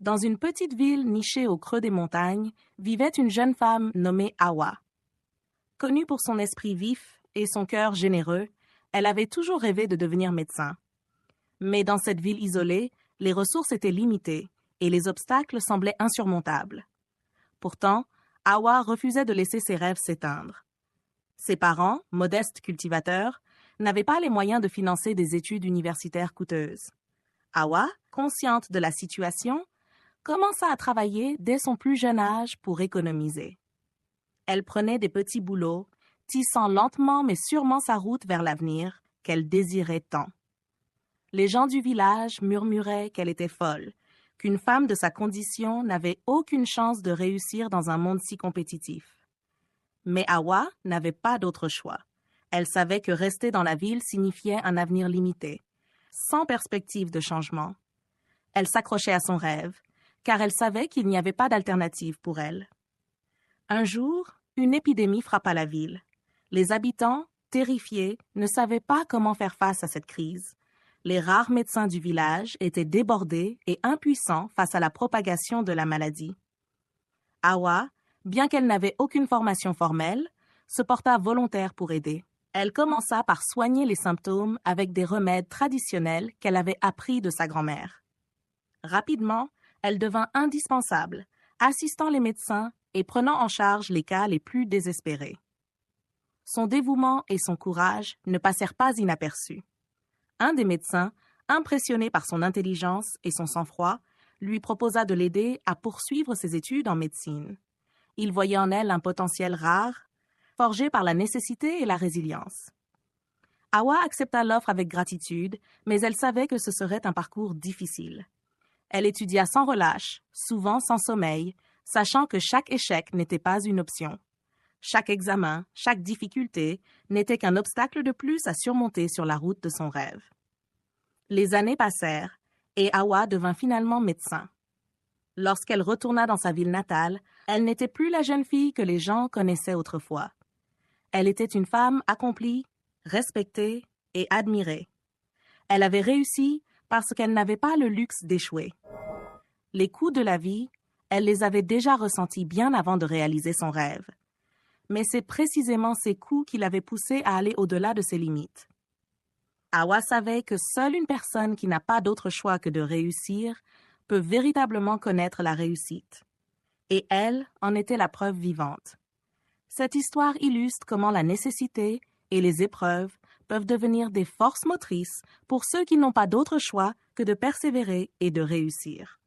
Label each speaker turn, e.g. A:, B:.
A: Dans une petite ville nichée au creux des montagnes, vivait une jeune femme nommée Hawa. Connue pour son esprit vif et son cœur généreux, elle avait toujours rêvé de devenir médecin. Mais dans cette ville isolée, les ressources étaient limitées et les obstacles semblaient insurmontables. Pourtant, Hawa refusait de laisser ses rêves s'éteindre. Ses parents, modestes cultivateurs, n'avaient pas les moyens de financer des études universitaires coûteuses. Hawa, consciente de la situation, commença à travailler dès son plus jeune âge pour économiser. Elle prenait des petits boulots, tissant lentement mais sûrement sa route vers l'avenir qu'elle désirait tant. Les gens du village murmuraient qu'elle était folle, qu'une femme de sa condition n'avait aucune chance de réussir dans un monde si compétitif. Mais Hawa n'avait pas d'autre choix. Elle savait que rester dans la ville signifiait un avenir limité, sans perspective de changement. Elle s'accrochait à son rêve, car elle savait qu'il n'y avait pas d'alternative pour elle. Un jour, une épidémie frappa la ville. Les habitants, terrifiés, ne savaient pas comment faire face à cette crise. Les rares médecins du village étaient débordés et impuissants face à la propagation de la maladie. Hawa, bien qu'elle n'avait aucune formation formelle, se porta volontaire pour aider. Elle commença par soigner les symptômes avec des remèdes traditionnels qu'elle avait appris de sa grand-mère. Rapidement, elle devint indispensable, assistant les médecins et prenant en charge les cas les plus désespérés. Son dévouement et son courage ne passèrent pas inaperçus. Un des médecins, impressionné par son intelligence et son sang-froid, lui proposa de l'aider à poursuivre ses études en médecine. Il voyait en elle un potentiel rare, forgé par la nécessité et la résilience. Hawa accepta l'offre avec gratitude, mais elle savait que ce serait un parcours difficile. Elle étudia sans relâche, souvent sans sommeil, sachant que chaque échec n'était pas une option. Chaque examen, chaque difficulté n'était qu'un obstacle de plus à surmonter sur la route de son rêve. Les années passèrent et Hawa devint finalement médecin. Lorsqu'elle retourna dans sa ville natale, elle n'était plus la jeune fille que les gens connaissaient autrefois. Elle était une femme accomplie, respectée et admirée. Elle avait réussi parce qu'elle n'avait pas le luxe d'échouer. Les coups de la vie, elle les avait déjà ressentis bien avant de réaliser son rêve. Mais c'est précisément ces coups qui l'avaient poussée à aller au-delà de ses limites. Hawa savait que seule une personne qui n'a pas d'autre choix que de réussir peut véritablement connaître la réussite. Et elle en était la preuve vivante. Cette histoire illustre comment la nécessité et les épreuves peuvent devenir des forces motrices pour ceux qui n'ont pas d'autre choix que de persévérer et de réussir.